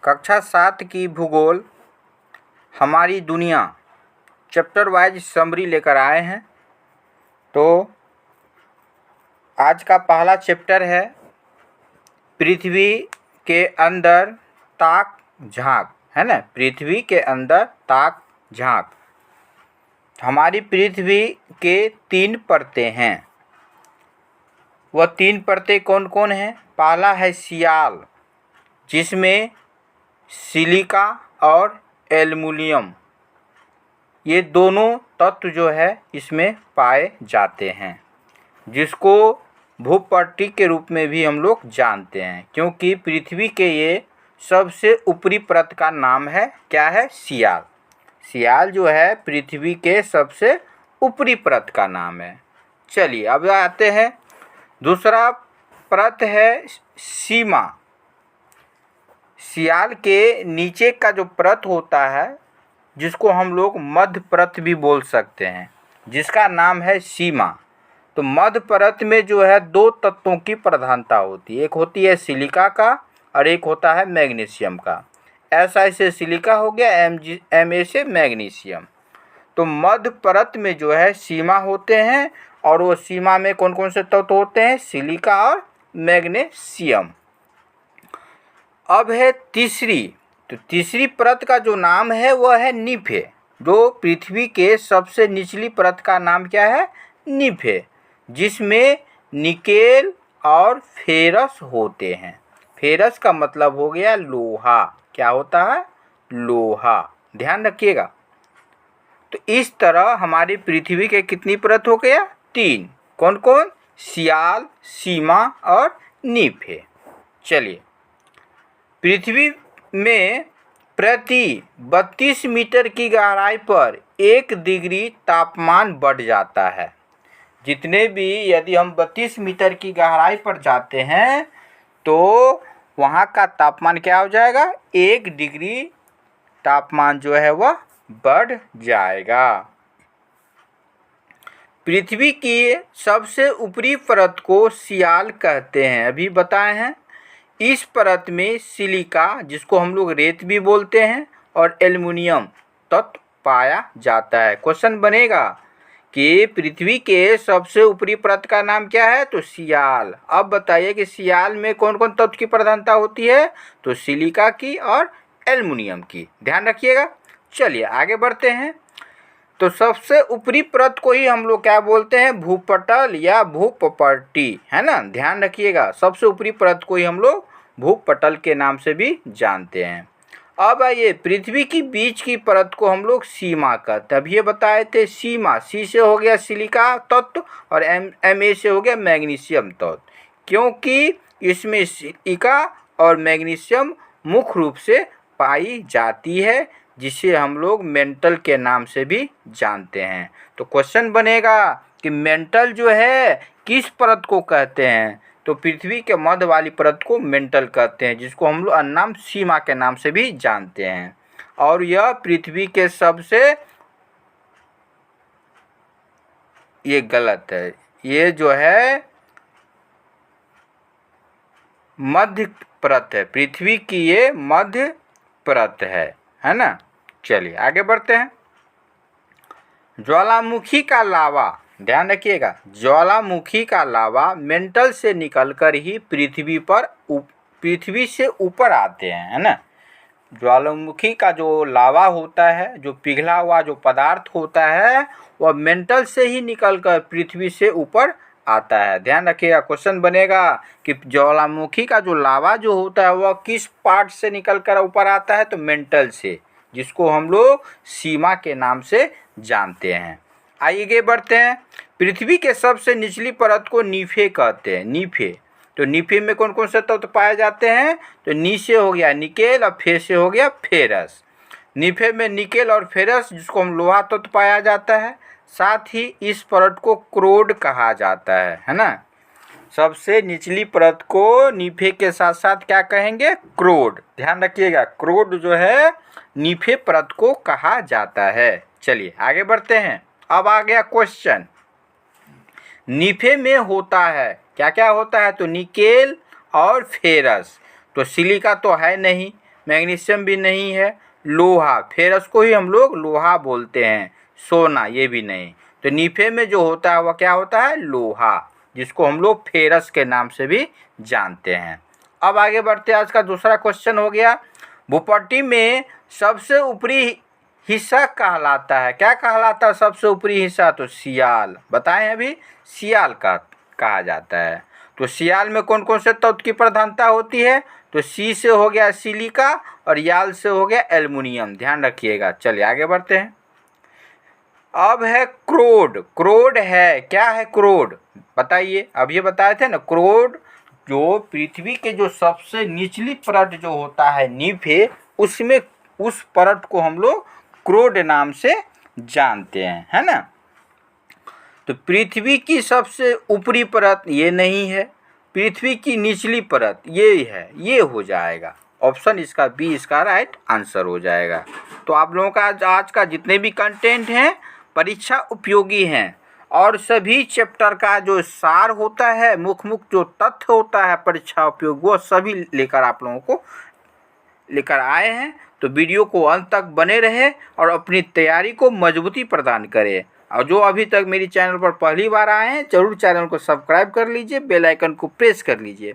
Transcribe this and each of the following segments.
कक्षा 7 की भूगोल हमारी दुनिया चैप्टर वाइज समरी लेकर आए हैं। तो आज का पहला चैप्टर है पृथ्वी के अंदर ताक झांक, है ना। पृथ्वी के अंदर ताक झांक। हमारी पृथ्वी के 3 परतें हैं। वह 3 परतें कौन कौन हैं? पहला है सियाल, जिसमें सिलिका और एल्युमिनियम ये दोनों तत्व जो है इसमें पाए जाते हैं, जिसको भूपट्टी के रूप में भी हम लोग जानते हैं, क्योंकि पृथ्वी के ये सबसे ऊपरी परत का नाम है क्या है? सियाल। सियाल जो है पृथ्वी के सबसे ऊपरी परत का नाम है। चलिए अब आते हैं, दूसरा परत है सीमा। सियाल के नीचे का जो परत होता है, जिसको हम लोग मध्य परत भी बोल सकते हैं, जिसका नाम है सीमा। तो मध्य परत में जो है 2 तत्वों की प्रधानता होती है, एक होती है सिलिका का और एक होता है मैग्नीशियम का। SI से सिलिका हो गया, Ma से मैग्नीशियम। तो मध्य परत में जो है सीमा होते हैं, और वो सीमा में कौन कौन से तत्व होते हैं? सिलिका और मैग्नीशियम। अब है तीसरी, तो तीसरी परत का जो नाम है वह है नीफे। जो पृथ्वी के सबसे निचली परत का नाम क्या है? नीफे, जिसमें निकेल और फेरस होते हैं। फेरस का मतलब हो गया लोहा। क्या होता है? लोहा। ध्यान रखिएगा। तो इस तरह हमारी पृथ्वी के कितनी परत हो गया? 3। कौन कौन? सियाल, सीमा और नीफे। चलिए, पृथ्वी में प्रति 32 मीटर की गहराई पर 1 डिग्री तापमान बढ़ जाता है। जितने भी यदि हम 32 मीटर की गहराई पर जाते हैं तो वहाँ का तापमान क्या हो जाएगा? 1 डिग्री तापमान जो है वह बढ़ जाएगा। पृथ्वी की सबसे ऊपरी परत को सियाल कहते हैं, अभी बताए हैं। इस परत में सिलिका, जिसको हम लोग रेत भी बोलते हैं, और एल्युमिनियम तत्व पाया जाता है। क्वेश्चन बनेगा कि पृथ्वी के सबसे ऊपरी परत का नाम क्या है? तो सियाल। अब बताइए कि सियाल में कौन कौन तत्व की प्रधानता होती है? तो सिलिका की और एल्युमिनियम की। ध्यान रखिएगा। चलिए आगे बढ़ते हैं। तो सबसे ऊपरी परत को ही हम लोग क्या बोलते हैं? भूपटल या भूपट्टी, है ना। ध्यान रखिएगा, सबसे ऊपरी परत को ही हम लोग भूपटल के नाम से भी जानते हैं। अब आइए, पृथ्वी की बीच की परत को हम लोग सीमा कहते हैं। अब ये बताए थे सीमा, सी से हो गया सिलिका तत्व और Ma से हो गया मैग्नीशियम तत्व, क्योंकि इसमें सिलिका और मैग्नीशियम मुख्य रूप से पाई जाती है, जिसे हम लोग मेंटल के नाम से भी जानते हैं। तो क्वेश्चन बनेगा कि मेंटल जो है किस परत को कहते हैं? तो पृथ्वी के मध्य वाली परत को मेंटल कहते हैं, जिसको हम लोग अन्नाम सीमा के नाम से भी जानते हैं। और यह पृथ्वी के सबसे, ये गलत है, ये जो है मध्य परत है। पृथ्वी की ये मध्य परत है ना। चलिए आगे बढ़ते हैं। ज्वालामुखी का लावा, ध्यान रखिएगा, ज्वालामुखी का लावा मेंटल से निकलकर ही पृथ्वी से ऊपर आते हैं, है ना। ज्वालामुखी का जो लावा होता है, जो पिघला हुआ जो पदार्थ होता है, वह मेंटल से ही निकलकर पृथ्वी से ऊपर आता है। ध्यान रखिएगा। क्वेश्चन बनेगा कि ज्वालामुखी का जो लावा जो होता है वह किस पार्ट से निकलकर ऊपर आता है? तो मेंटल से, जिसको हम लोग सीमा के नाम से जानते हैं। आइए बढ़ते हैं। पृथ्वी के सबसे निचली परत को नीफे कहते हैं। नीफे, तो नीफे में कौन कौन से तत्व पाए जाते हैं? तो नी से हो गया निकेल और फे से हो गया फेरस। नीफे में निकेल और फेरस, जिसको हम लोहा तत्व पाया जाता है। साथ ही इस परत को क्रोड कहा जाता है ना। सबसे निचली परत को नीफे के साथ साथ क्या कहेंगे? क्रोड। ध्यान रखिएगा, क्रोड जो है नीफे परत को कहा जाता है। चलिए आगे बढ़ते हैं। अब आ गया क्वेश्चन, नीफे में होता है क्या क्या होता है? तो निकेल और फेरस। तो सिलिका तो है नहीं, मैग्नीशियम भी नहीं है, लोहा, फेरस को ही हम लोग लोहा बोलते हैं, सोना ये भी नहीं। तो नीफे में जो होता है वह क्या होता है, लोहा, जिसको हम लोग फेरस के नाम से भी जानते हैं। अब आगे बढ़ते हैं, आज का दूसरा क्वेश्चन हो गया, भूपट्टी में सबसे ऊपरी हिस्सा कहलाता है, क्या कहलाता है सबसे ऊपरी हिस्सा, तो सियाल, बताएं अभी, सियाल का कहा जाता है। तो सियाल में कौन कौन से तत्व की प्रधानता होती है, तो सी से हो गया सिलिका और याल से हो गया एल्युमिनियम, ध्यान रखिएगा। चलिए आगे बढ़ते हैं। अब है क्रोड, क्रोड है, क्या है क्रोड, बताइए। अब ये बताए थे ना, क्रोड जो पृथ्वी के जो सबसे निचली परत जो होता है नीफे, उसमें उस परत को हम लोग क्रोड नाम से जानते हैं, है ना। तो पृथ्वी की सबसे ऊपरी परत ये नहीं है, पृथ्वी की निचली परत ये है, ये हो जाएगा ऑप्शन इसका बी, इसका राइट आंसर हो जाएगा। तो आप लोगों का आज का जितने भी कंटेंट हैं परीक्षा उपयोगी हैं, और सभी चैप्टर का जो सार होता है, मुख्य जो तथ्य होता है परीक्षा उपयोग, वो सभी लेकर आप लोगों को लेकर आए हैं। तो वीडियो को अंत तक बने रहे और अपनी तैयारी को मजबूती प्रदान करें। और जो अभी तक मेरी चैनल पर पहली बार आए हैं, ज़रूर चैनल को सब्सक्राइब कर लीजिए, बेल आइकन को प्रेस कर लीजिए,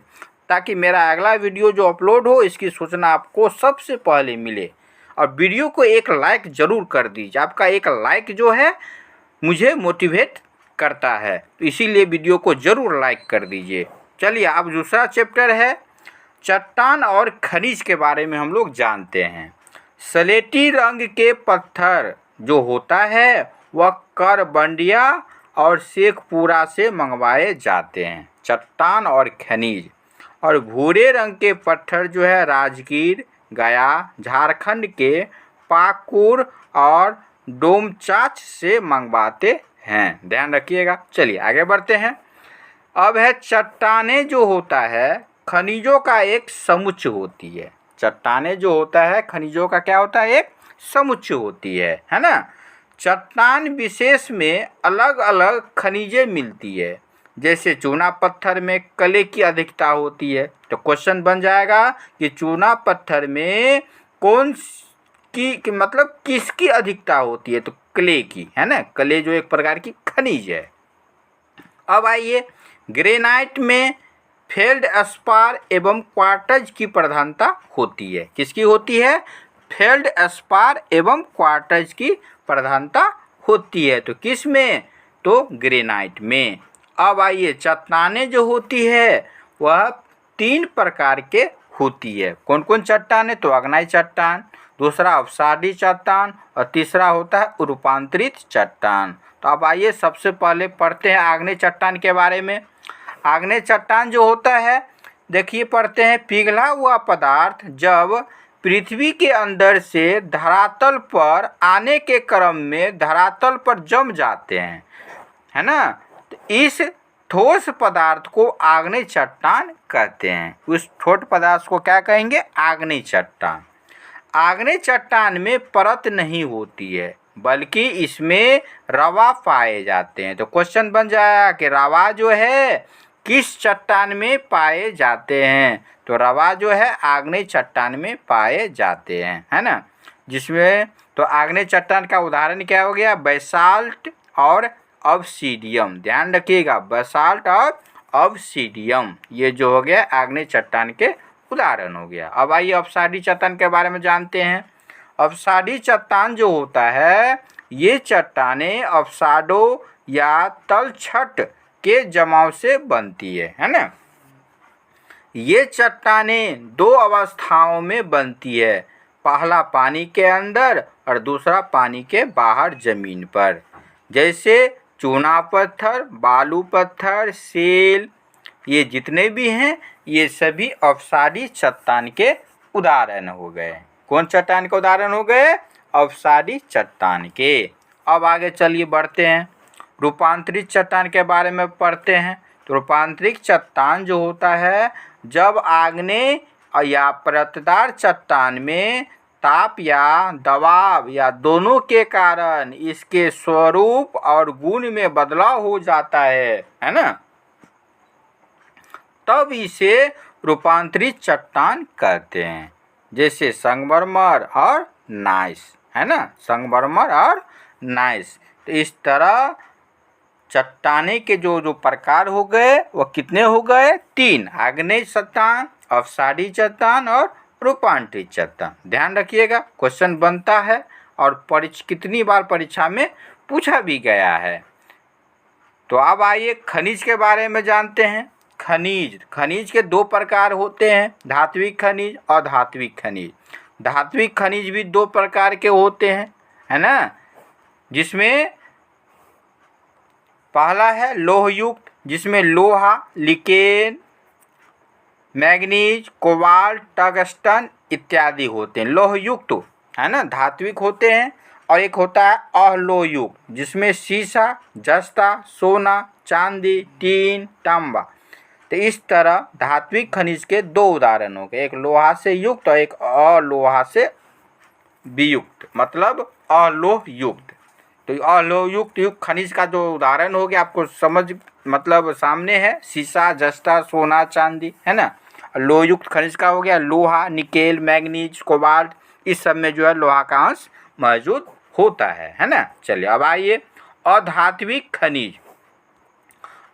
ताकि मेरा अगला वीडियो जो अपलोड हो इसकी सूचना आपको सबसे पहले मिले। और वीडियो को एक लाइक ज़रूर कर दीजिए, आपका एक लाइक जो है मुझे मोटिवेट करता है, तो इसीलिए वीडियो को ज़रूर लाइक कर दीजिए। चलिए अब दूसरा चैप्टर है चट्टान और खनिज के बारे में हम लोग जानते हैं। स्लेटी रंग के पत्थर जो होता है वह करबंडिया और शेखपुरा से मंगवाए जाते हैं, चट्टान और खनिज। और भूरे रंग के पत्थर जो है राजगीर, गया, झारखंड के पाकुर और डोमचांच से मंगवाते हैं, ध्यान रखिएगा। चलिए आगे बढ़ते हैं। अब है चट्टानें जो होता है खनिजों का एक समुच्चय होती है, चट्टानें जो होता है खनिजों का क्या होता है, एक समुच्चय होती है ना। चट्टान विशेष में अलग अलग खनिजें मिलती है, जैसे चूना पत्थर में कले की अधिकता होती है। तो क्वेश्चन बन जाएगा कि चूना पत्थर में कौन की मतलब किसकी अधिकता होती है, तो क्ले की, है ना, क्ले जो एक प्रकार की खनिज है। अब आइए, ग्रेनाइट में फेल्डस्पार एवं क्वार्ट्ज की प्रधानता होती है, किसकी होती है, फेल्डस्पार एवं क्वार्ट्ज की प्रधानता होती है। तो किस में, तो ग्रेनाइट में। अब आइए, चट्टानें जो होती है वह 3 प्रकार के होती है, कौन कौन चट्टान है, तो अग्नायी चट्टान, दूसरा अवसादी चट्टान और तीसरा होता है रूपांतरित चट्टान। तो अब आइए सबसे पहले पढ़ते हैं आग्नेय चट्टान के बारे में। आग्नेय चट्टान जो होता है, देखिए पढ़ते हैं, पिघला हुआ पदार्थ जब पृथ्वी के अंदर से धरातल पर आने के क्रम में धरातल पर जम जाते हैं, है ना, तो इस ठोस पदार्थ को आग्नेय चट्टान कहते हैं। उस ठोस पदार्थ को क्या कहेंगे, आग्नेय चट्टान। आग्नेय चट्टान में परत नहीं होती है, बल्कि इसमें रवा पाए जाते हैं। तो क्वेश्चन बन जाएगा कि रवा जो है किस चट्टान में पाए जाते हैं, तो रवा जो है आग्नेय चट्टान में पाए जाते हैं, है ना। जिसमें तो आग्नेय चट्टान का उदाहरण क्या हो गया, बेसाल्ट और ऑब्सीडियम, ध्यान रखिएगा, बेसाल्ट और ऑब्सीडियम, ये जो हो गया आग्नेय चट्टान के उदाहरण हो गया। अब आइए अवसादी चट्टान के बारे में जानते हैं। अवसादी चट्टान जो होता है, ये चट्टानें अवसादों या तलछट के जमाव से बनती है ना। ये चट्टानें 2 अवस्थाओं में बनती है, पहला पानी के अंदर और दूसरा पानी के बाहर ज़मीन पर। जैसे चूना पत्थर, बालू पत्थर, सेल, ये जितने भी हैं ये सभी अवसादी चट्टान के उदाहरण हो गए। कौन चट्टान के उदाहरण हो गए, अवसादी चट्टान के। अब आगे चलिए बढ़ते हैं, रूपांतरित चट्टान के बारे में पढ़ते हैं। तो रूपांतरित चट्टान जो होता है, जब आग्नेय या परतदार चट्टान में ताप या दबाव या दोनों के कारण इसके स्वरूप और गुण में बदलाव हो जाता है ना, तब इसे रूपांतरित चट्टान कहते हैं। जैसे संगमरमर और नाइस, है ना, संगमरमर और नाइस। तो इस तरह चट्टाने के जो जो प्रकार हो गए वो कितने हो गए? 3, आग्नेय चट्टान, अवसादी चट्टान और रूपांतरित चट्टान। ध्यान रखिएगा, क्वेश्चन बनता है और कितनी बार परीक्षा में पूछा भी गया है। तो अब आइए खनिज के बारे में जानते हैं। खनिज के 2 प्रकार होते हैं, धात्विक खनिज और अधात्विक खनिज। धात्विक खनिज भी 2 प्रकार के होते हैं, है ना, जिसमें पहला है लोहयुक्त, जिसमें लोहा, निकेल, मैग्नीज, कोबाल्ट, टंगस्टन इत्यादि होते हैं, लोहयुक्त, है ना, धात्विक होते हैं। और एक होता है अलोहयुक्त, जिसमें सीसा, जस्ता, सोना, चांदी, टीन, तांबा। तो इस तरह धात्विक खनिज के 2 उदाहरण हो गए, एक लोहा से युक्त और एक अलोहा से वियुक्त, मतलब अलोहयुक्त। तो अलोहयुक्त युक्त खनिज का जो उदाहरण हो गया आपको समझ मतलब सामने है, सीसा, जस्ता, सोना, चांदी, है ना। लोहयुक्त खनिज का हो गया लोहा, निकेल, मैग्नीज, कोबाल्ट, इस सब में जो है लोहा का अंश मौजूद होता है ना। चलिए अब आइए अधात्विक खनिज।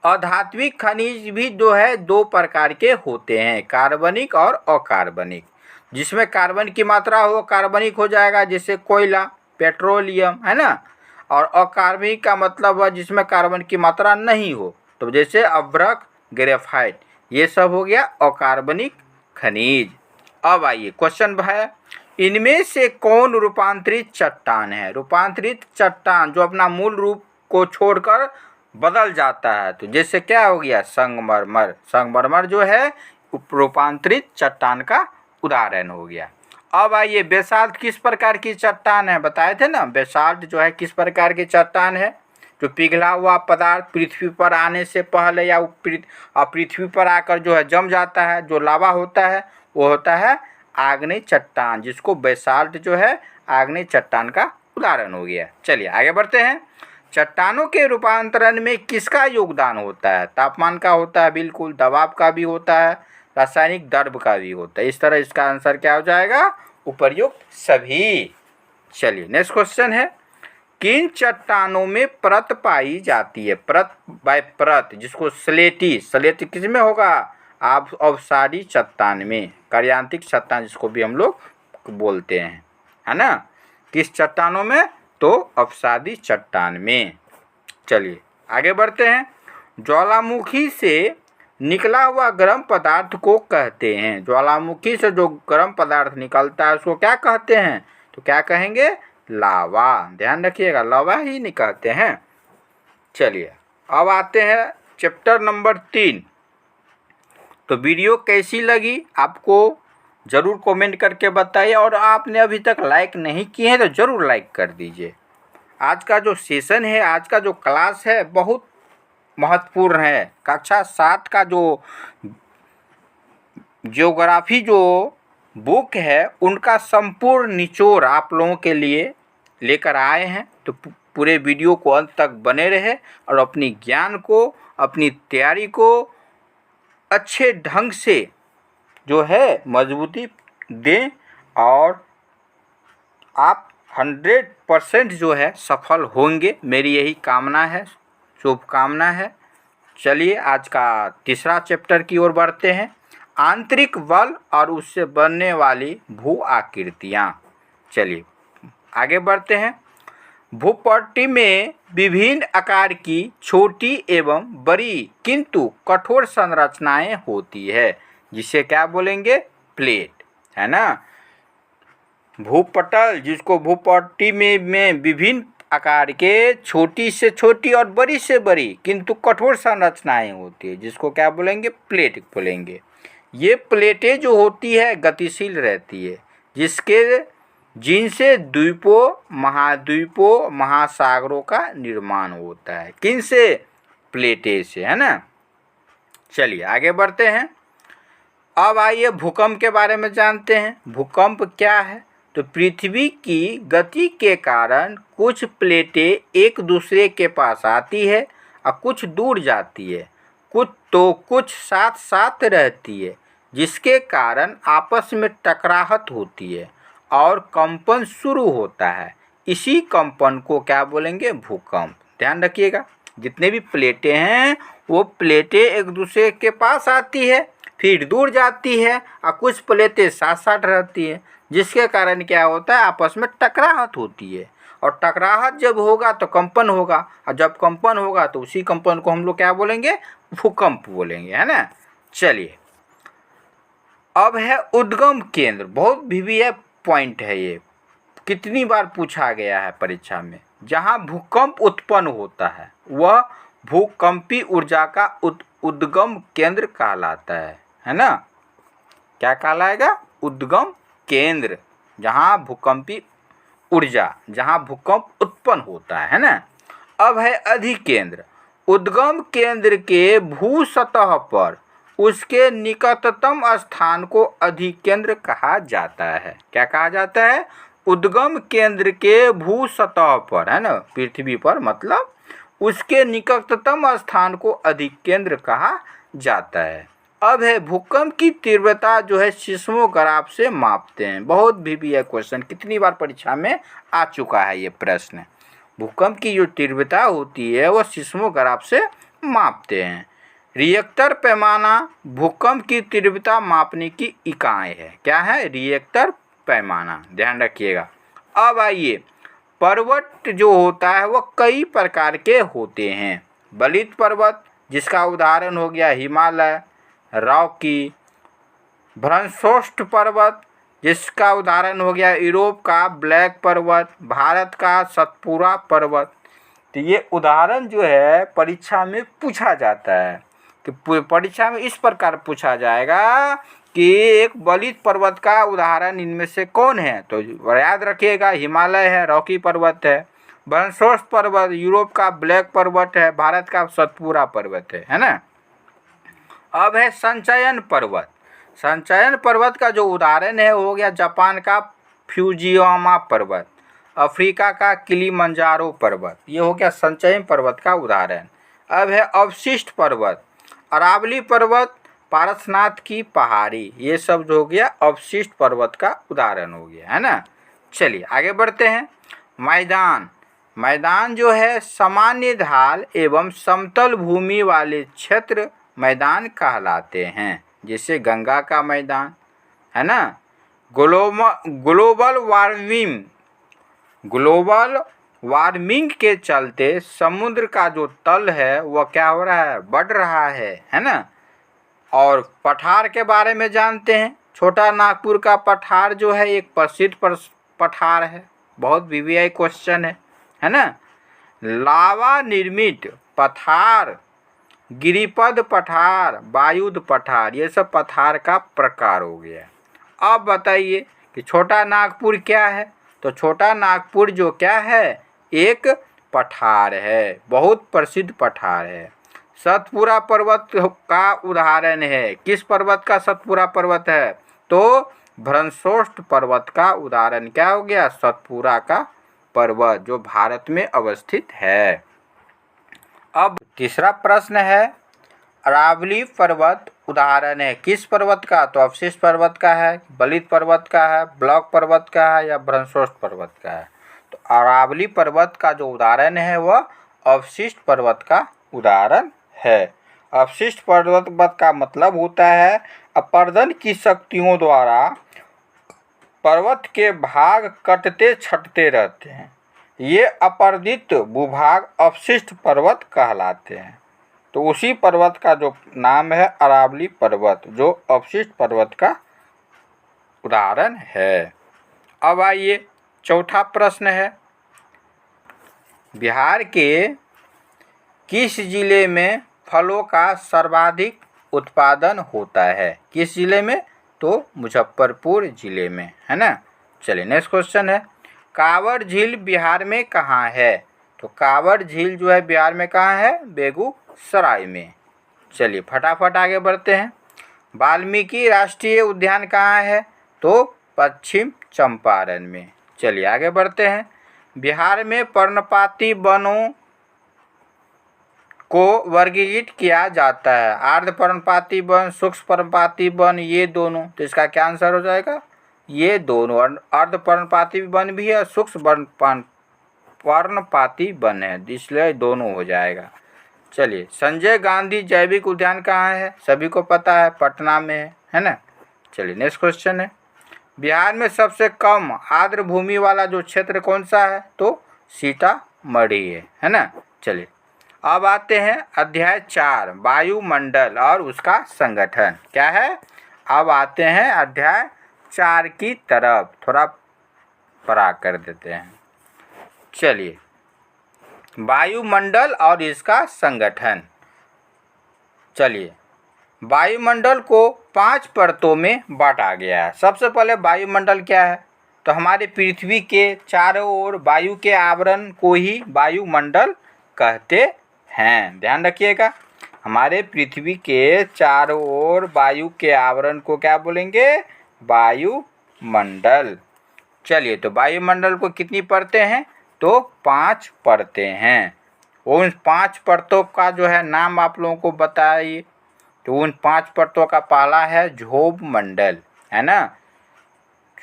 अधात्विक खनिज भी जो है 2 प्रकार के होते हैं, कार्बनिक और अकार्बनिक। जिसमें कार्बन की मात्रा हो कार्बनिक हो जाएगा, जैसे कोयला, पेट्रोलियम, है ना। और अकार्बनिक का मतलब है जिसमें कार्बन की मात्रा नहीं हो, तो जैसे अभ्रक, ग्रेफाइट, ये सब हो गया अकार्बनिक खनिज। अब आइए क्वेश्चन है, इनमें से कौन रूपांतरित चट्टान है? रूपांतरित चट्टान जो अपना मूल रूप को छोड़कर बदल जाता है, तो जैसे क्या हो गया? संगमरमर। संगमरमर जो है रूपांतरित चट्टान का उदाहरण हो गया। अब आइए बेसाल्ट किस प्रकार की चट्टान है? बताए थे ना, बेसाल्ट जो है किस प्रकार की चट्टान है? जो पिघला हुआ पदार्थ पृथ्वी पर आने से पहले या पृथ्वी पर आकर जो है जम जाता है, जो लावा होता है वो होता है आग्नेय चट्टान, जिसको बेसाल्ट जो है आग्नेय चट्टान का उदाहरण हो गया। चलिए आगे बढ़ते हैं। चट्टानों के रूपांतरण में किसका योगदान होता है? तापमान का होता है, बिल्कुल, दबाव का भी होता है, रासायनिक द्रव्य का भी होता है। इस तरह इसका आंसर क्या हो जाएगा? उपर्युक्त सभी। चलिए नेक्स्ट क्वेश्चन है, किन चट्टानों में परत पाई जाती है? परत बाय परत, जिसको स्लेटी किस में होगा? आप अवसादी चट्टान में, कार्यांतिक चट्टान जिसको भी हम लोग बोलते हैं, है ना। किस चट्टानों में? तो अवसादी चट्टान में। चलिए आगे बढ़ते हैं। ज्वालामुखी से निकला हुआ गर्म पदार्थ को कहते हैं, ज्वालामुखी से जो गर्म पदार्थ निकलता है उसको क्या कहते हैं? तो क्या कहेंगे? लावा। ध्यान रखिएगा, लावा ही नहीं कहते हैं। चलिए अब आते हैं चैप्टर नंबर 3। तो वीडियो कैसी लगी आपको ज़रूर कमेंट करके बताइए, और आपने अभी तक लाइक नहीं किए हैं तो ज़रूर लाइक कर दीजिए। आज का जो सेशन है, आज का जो क्लास है बहुत महत्वपूर्ण है। कक्षा 7 का जो ज्योग्राफी जो बुक है उनका संपूर्ण निचोड़ आप लोगों के लिए लेकर आए हैं। तो पूरे वीडियो को अंत तक बने रहे और अपनी ज्ञान को, अपनी तैयारी को अच्छे ढंग से जो है मजबूती दें, और आप 100% जो है सफल होंगे, मेरी यही कामना है, शुभकामना है। चलिए आज का तीसरा चैप्टर की ओर बढ़ते हैं, आंतरिक बल और उससे बनने वाली भू आकृतियाँ। चलिए आगे बढ़ते हैं। भूपट्टी में विभिन्न आकार की छोटी एवं बड़ी किंतु कठोर संरचनाएं होती है, जिसे क्या बोलेंगे? प्लेट, है ना। भूपटल, जिसको भूपट्टी में विभिन्न आकार के छोटी से छोटी और बड़ी से बड़ी किंतु कठोर संरचनाएं होती है, जिसको क्या बोलेंगे? प्लेट बोलेंगे। ये प्लेटें जो होती है गतिशील रहती है, जिनसे द्वीपों, महाद्वीपों, महासागरों का निर्माण होता है। किनसे? प्लेटें से, है ना। चलिए आगे बढ़ते हैं। अब आइए भूकंप के बारे में जानते हैं। भूकंप क्या है? तो पृथ्वी की गति के कारण कुछ प्लेटें एक दूसरे के पास आती है और कुछ दूर जाती है, कुछ साथ साथ रहती है। जिसके कारण आपस में टकराहट होती है और कंपन शुरू होता है। इसी कंपन को क्या बोलेंगे? भूकंप। ध्यान रखिएगा, जितने भी प्लेटें हैं वो प्लेटें एक दूसरे के पास आती है, फिर दूर जाती है, और कुछ प्लेटें साथ साथ रहती है, जिसके कारण क्या होता है? आपस में टकराहट होती है, और टकराहट जब होगा तो कंपन होगा, और जब कंपन होगा तो उसी कंपन को हम लोग क्या बोलेंगे? भूकंप बोलेंगे, है ना। चलिए, अब है उद्गम केंद्र। बहुत VVI पॉइंट है ये, कितनी बार पूछा गया है परीक्षा में। जहाँ भूकंप उत्पन्न होता है वह भूकंपी ऊर्जा का उद्गम केंद्र कहलाता है ना। क्या कहलाएगा? उद्गम केंद्र, जहाँ भूकंपी ऊर्जा, जहाँ भूकंप उत्पन्न होता है ना। अब है अधिकेंद्र। उद्गम केंद्र के भू सतह पर उसके निकटतम स्थान को अधिकेंद्र कहा जाता है। क्या कहा जाता है? उद्गम केंद्र के भू सतह पर, है ना, पृथ्वी पर, मतलब उसके निकटतम स्थान को अधिकेंद्र कहा जाता है। अब है भूकंप की तीव्रता जो है सिस्मोग्राफ से मापते हैं। बहुत VVI क्वेश्चन, कितनी बार परीक्षा में आ चुका है ये प्रश्न। भूकंप की जो तीव्रता होती है वह सिस्मोग्राफ से मापते हैं। रिएक्टर पैमाना भूकंप की तीव्रता मापने की इकाई है। क्या है? रिएक्टर पैमाना। ध्यान रखिएगा। अब आइए, पर्वत जो होता है वह कई प्रकार के होते हैं। बलित पर्वत, जिसका उदाहरण हो गया हिमालय, रॉकी। भ्रंशोष्ठ पर्वत, जिसका उदाहरण हो गया यूरोप का ब्लैक पर्वत, भारत का सतपुड़ा पर्वत। तो ये उदाहरण जो है परीक्षा में पूछा जाता है, कि परीक्षा में इस प्रकार पूछा जाएगा कि एक बलित पर्वत का उदाहरण इनमें से कौन है? तो याद रखिएगा, हिमालय है, रॉकी पर्वत है, भ्रंशोष्ठ पर्वत यूरोप का ब्लैक पर्वत है, भारत का सतपुड़ा पर्वत है ना। अब है संचयन पर्वत। संचयन पर्वत का जो उदाहरण है वो हो गया जापान का फ्यूजियामा पर्वत, अफ्रीका का किलिमंजारो पर्वत। ये हो गया संचयन पर्वत का उदाहरण। अब है अवशिष्ट पर्वत, अरावली पर्वत, पारसनाथ की पहाड़ी। ये सब जो हो गया अवशिष्ट पर्वत का उदाहरण हो गया, है ना। चलिए आगे बढ़ते हैं। मैदान। मैदान जो है सामान्य ढाल एवं समतल भूमि वाले क्षेत्र मैदान कहलाते हैं। जैसे गंगा का मैदान, है ना। ग्लोबल वार्मिंग के चलते समुद्र का जो तल है वह क्या हो रहा है? बढ़ रहा है ना। और पठार के बारे में जानते हैं। छोटा नागपुर का पठार जो है एक प्रसिद्ध पठार है। बहुत VVI क्वेश्चन है ना। लावा निर्मित पठार, गिरिपद पठार, वायुद पठार, ये सब पठार का प्रकार हो गया। अब बताइए कि छोटा नागपुर क्या है? तो छोटा नागपुर जो क्या है? एक पठार है, बहुत प्रसिद्ध पठार है। सतपुड़ा पर्वत का उदाहरण है। किस पर्वत का सतपुड़ा पर्वत है? तो भ्रंशोष्ठ पर्वत का उदाहरण क्या हो गया? सतपुड़ा का पर्वत, जो भारत में अवस्थित है। अब तीसरा प्रश्न है, अरावली पर्वत उदाहरण है किस पर्वत का? तो अवशिष्ट पर्वत का है, बलित पर्वत का है, ब्लॉक पर्वत का है, या भ्रंशोष्ठ पर्वत का है? तो अरावली पर्वत का जो उदाहरण है वह अवशिष्ट पर्वत का उदाहरण है। अवशिष्ट पर्वत का मतलब होता है अपर्दन की शक्तियों द्वारा पर्वत के भाग कटते छटते रहते हैं। ये अपर्दित भूभाग अवशिष्ट पर्वत कहलाते हैं। तो उसी पर्वत का जो नाम है अरावली पर्वत, जो अवशिष्ट पर्वत का उदाहरण है। अब आइए चौथा प्रश्न है, बिहार के किस जिले में फलों का सर्वाधिक उत्पादन होता है? किस जिले में? तो मुजफ्फरपुर जिले में, है ना। चलिए नेक्स्ट क्वेश्चन है, कांवड़ झील बिहार में कहाँ है? तो कांवड़ झील जो है बिहार में कहाँ है? बेगूसराय में। चलिए फटाफट आगे बढ़ते हैं। वाल्मीकि राष्ट्रीय उद्यान कहाँ है? तो पश्चिम चंपारण में। चलिए आगे बढ़ते हैं। बिहार में पर्णपाती वनों को वर्गीकृत किया जाता है? अर्धपर्णपाती वन, सूक्ष्म पर्णपाती वन, ये दोनों। तो इसका क्या आंसर हो जाएगा? ये दोनों। अर्धपर्णपाती वन भी है, सूक्ष्म पर्णपाती वन है, इसलिए दोनों हो जाएगा। चलिए, संजय गांधी जैविक उद्यान कहाँ है? सभी को पता है, पटना में है ना। चलिए नेक्स्ट क्वेश्चन है, बिहार में सबसे कम आर्द्र भूमि वाला जो क्षेत्र कौन सा है? तो सीतामढ़ी है ना। चलिए अब आते हैं अध्याय 4 वायुमंडल और उसका संगठन। क्या है? अब आते हैं अध्याय 4 की तरफ, थोड़ा परा कर देते हैं। चलिए, वायुमंडल और इसका संगठन। चलिए, वायुमंडल को 5 परतों में बांटा गया है। सबसे पहले वायुमंडल क्या है? तो हमारे पृथ्वी के चारों ओर वायु के आवरण को ही वायुमंडल कहते हैं। ध्यान रखिएगा, हमारे पृथ्वी के चारों ओर वायु के आवरण को क्या बोलेंगे? वायुमंडल। चलिए, तो वायुमंडल को कितनी परतें हैं? तो 5 परतें हैं। उन 5 परतों का जो है नाम आप लोगों को बताइए। तो उन 5 परतों का पहला है क्षोभ मंडल, है ना।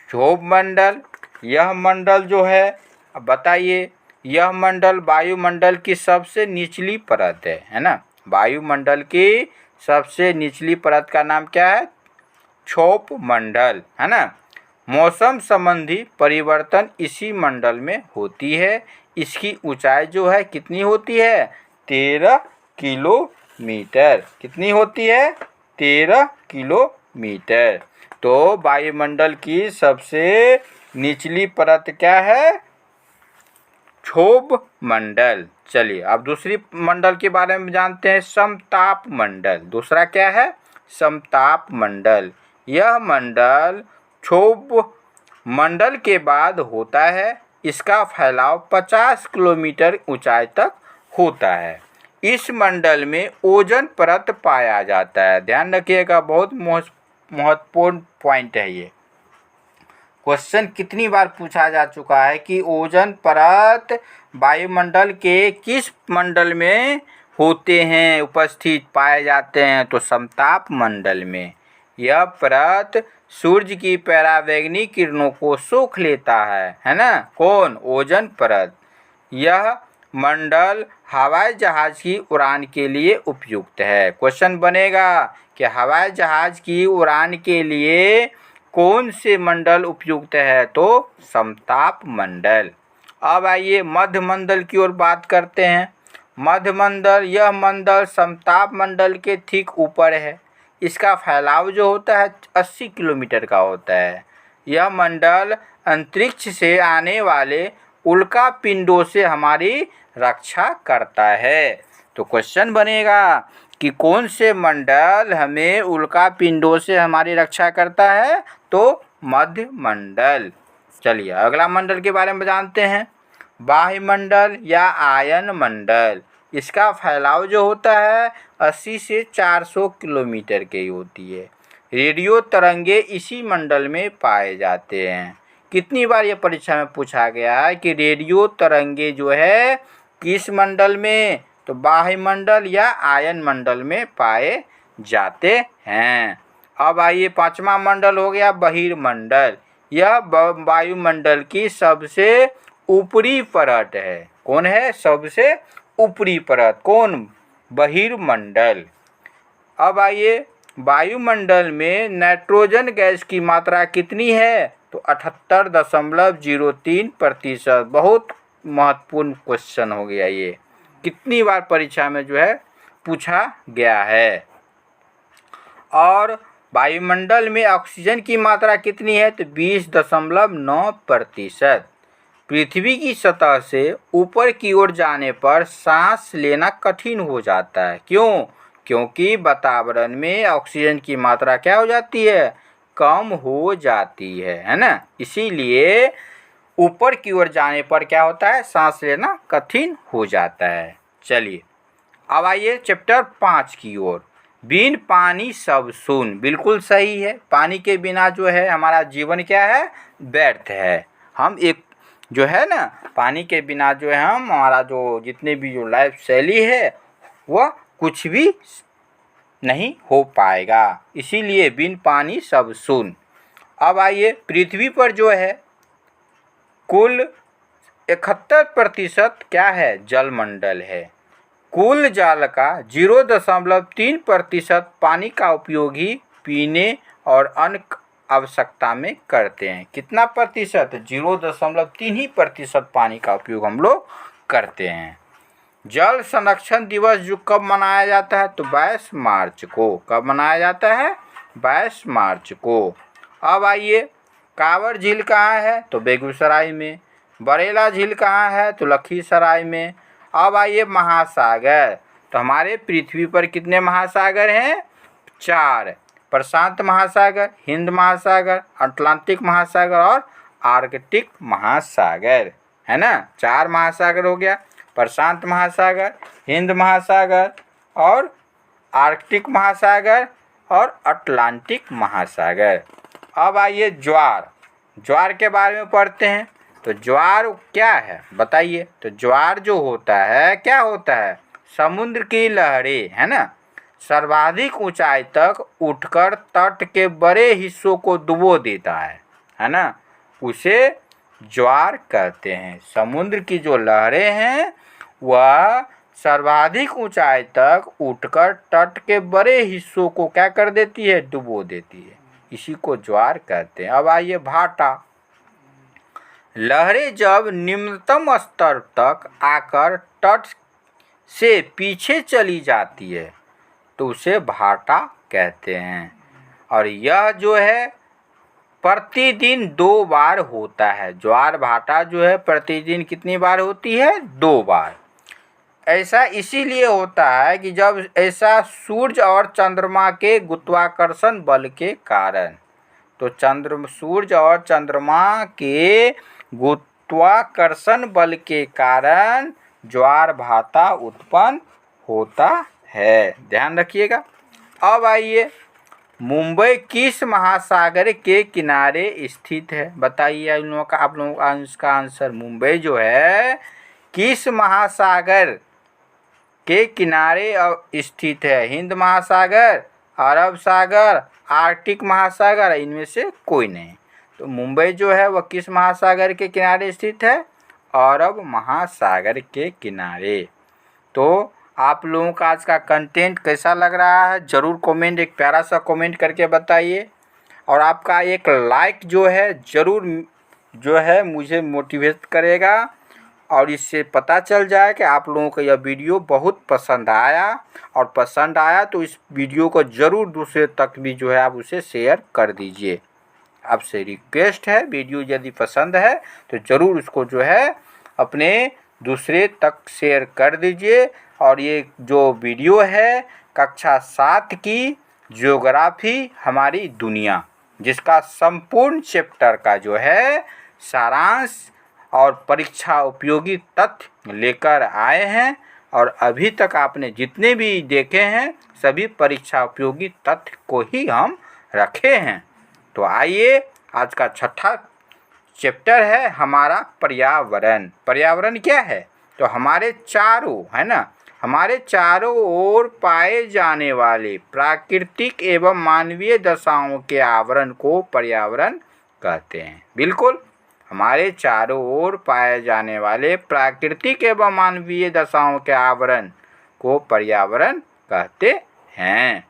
क्षोभ मंडल, यह मंडल जो है, अब बताइए, यह मंडल वायुमंडल की सबसे निचली परत है ना। वायुमंडल की सबसे निचली परत का नाम क्या है? क्षोभ मंडल, है ना। मौसम संबंधी परिवर्तन इसी मंडल में होती है। इसकी ऊंचाई जो है कितनी होती है? 13 किलोमीटर। कितनी होती है? 13 किलोमीटर। तो वायुमंडल की सबसे निचली परत क्या है? क्षोभ मंडल। चलिए, अब दूसरी मंडल के बारे में जानते हैं, समताप मंडल। दूसरा क्या है? समताप मंडल। यह मंडल क्षोभ मंडल के बाद होता है। इसका फैलाव 50 किलोमीटर ऊंचाई तक होता है। इस मंडल में ओजोन परत पाया जाता है। ध्यान रखिएगा, बहुत महत्वपूर्ण पॉइंट है ये। क्वेश्चन कितनी बार पूछा जा चुका है कि ओजोन परत वायुमंडल के किस मंडल में होते हैं, उपस्थित पाए जाते हैं? तो समताप मंडल में। यह परत सूर्य की परावैंगनी किरणों को सोख लेता है ना। कौन? ओजोन परत। यह मंडल हवाई जहाज की उड़ान के लिए उपयुक्त है। क्वेश्चन बनेगा कि हवाई जहाज की उड़ान के लिए कौन से मंडल उपयुक्त है? तो समताप मंडल। अब आइए मध्य मंडल की ओर बात करते हैं। मध्य मंडल, यह मंडल समताप मंडल के ठीक ऊपर है। इसका फैलाव जो होता है 80 किलोमीटर का होता है। यह मंडल अंतरिक्ष से आने वाले उल्का पिंडों से हमारी रक्षा करता है। तो क्वेश्चन बनेगा कि कौन से मंडल हमें उल्का पिंडों से हमारी रक्षा करता है? तो मध्य मंडल। चलिए, अगला मंडल के बारे में जानते हैं, वायुमंडल या आयन मंडल। इसका फैलाव जो होता है 80 से 400 किलोमीटर की होती है। रेडियो तरंगे इसी मंडल में पाए जाते हैं। कितनी बार ये परीक्षा में पूछा गया है कि रेडियो तरंगे जो है किस मंडल में? तो वायुमंडल या आयन मंडल में पाए जाते हैं। अब आइए, 5वां मंडल हो गया बहिर्मंडल। यह वायुमंडल की सबसे ऊपरी परत है। कौन है? सबसे ऊपरी परत। कौन? बहिर्मंडल। अब आइए, वायुमंडल में नाइट्रोजन गैस की मात्रा कितनी है? तो 78.03%। बहुत महत्वपूर्ण क्वेश्चन हो गया ये, कितनी बार परीक्षा में जो है पूछा गया है। और वायुमंडल में ऑक्सीजन की मात्रा कितनी है? तो 20.9%। पृथ्वी की सतह से ऊपर की ओर जाने पर सांस लेना कठिन हो जाता है। क्यों? क्योंकि वातावरण में ऑक्सीजन की मात्रा क्या हो जाती है? कम हो जाती है ना। इसीलिए ऊपर की ओर जाने पर क्या होता है? सांस लेना कठिन हो जाता है। चलिए, अब आइए चैप्टर 5 की ओर, बिन पानी सब शून्य। बिल्कुल सही है, पानी के बिना जो है हमारा जीवन क्या है? व्यर्थ है। हम एक जो है ना, पानी के बिना जो है हमारा जो जितने भी जो लाइफ शैली है वह कुछ भी नहीं हो पाएगा। इसीलिए बिन पानी सब सून। अब आइए, पृथ्वी पर जो है कुल 71% क्या है, जलमंडल है। कुल जल का 0.3% पानी का उपयोग ही पीने और अन्य आवश्यकता में करते हैं। कितना प्रतिशत? 0.3% पानी का उपयोग हम लोग करते हैं। जल संरक्षण दिवस जो कब मनाया जाता है? तो 22 मार्च को। कब मनाया जाता है? 22 मार्च को। अब आइए, कांवर झील कहाँ है? तो बेगूसराय में। बरेला झील कहाँ है? तो लखीसराय में। अब आइए, महासागर। तो हमारे पृथ्वी पर कितने महासागर हैं? 4। प्रशांत महासागर, हिंद महासागर, अटलांटिक महासागर और आर्कटिक महासागर, है ना। 4 महासागर हो गया। प्रशांत महासागर, हिंद महासागर और आर्कटिक महासागर और अटलांटिक महासागर। अब आइए, ज्वार। ज्वार के बारे में पढ़ते हैं। तो ज्वार क्या है बताइए? तो ज्वार जो होता है, क्या होता है? समुद्र की लहरें, है ना, सर्वाधिक ऊंचाई तक उठकर तट के बड़े हिस्सों को डुबो देता है ना, उसे ज्वार कहते हैं। समुद्र की जो लहरें हैं वह सर्वाधिक ऊंचाई तक उठकर तट के बड़े हिस्सों को क्या कर देती है? डुबो देती है। इसी को ज्वार कहते हैं। अब आइए, भाटा। लहरें जब निम्नतम स्तर तक आकर तट से पीछे चली जाती है तो उसे भाटा कहते हैं। और यह जो है प्रतिदिन 2 बार होता है। ज्वार भाटा जो है प्रतिदिन कितनी बार होती है? 2 बार। ऐसा इसीलिए होता है कि जब ऐसा सूर्य और चंद्रमा के गुरुत्वाकर्षण बल के कारण, तो सूर्य और चंद्रमा के गुरुत्वाकर्षण बल के कारण ज्वार भाटा उत्पन्न होता है। ध्यान रखिएगा। अब आइए, मुंबई किस महासागर के किनारे स्थित है? बताइए आप लोगों का इसका आंसर। मुंबई जो है किस महासागर के किनारे स्थित है? हिंद महासागर, अरब सागर, आर्कटिक महासागर, इनमें से कोई नहीं। तो मुंबई जो है वह किस महासागर के किनारे स्थित है? अरब महासागर के किनारे। तो आप लोगों का आज का कंटेंट कैसा लग रहा है ज़रूर कमेंट, एक प्यारा सा कमेंट करके बताइए। और आपका एक लाइक जो है ज़रूर जो है मुझे मोटिवेट करेगा और इससे पता चल जाए कि आप लोगों को यह वीडियो बहुत पसंद आया। और पसंद आया तो इस वीडियो को ज़रूर दूसरे तक भी जो है आप उसे शेयर कर दीजिए। आपसे रिक्वेस्ट है, वीडियो यदि पसंद है तो ज़रूर उसको जो है अपने दूसरे तक शेयर कर दीजिए। और ये जो वीडियो है कक्षा 7 की ज्योग्राफी हमारी दुनिया, जिसका संपूर्ण चैप्टर का जो है सारांश और परीक्षा उपयोगी तथ्य लेकर आए हैं। और अभी तक आपने जितने भी देखे हैं सभी परीक्षा उपयोगी तथ्य को ही हम रखे हैं। तो आइए, आज का 6ठा चैप्टर है हमारा पर्यावरण। पर्यावरण क्या है? तो हमारे चारों, है ना, हमारे चारों ओर पाए जाने वाले प्राकृतिक एवं मानवीय दशाओं के आवरण को पर्यावरण कहते हैं। बिल्कुल, हमारे चारों ओर पाए जाने वाले प्राकृतिक एवं मानवीय दशाओं के आवरण को पर्यावरण कहते हैं।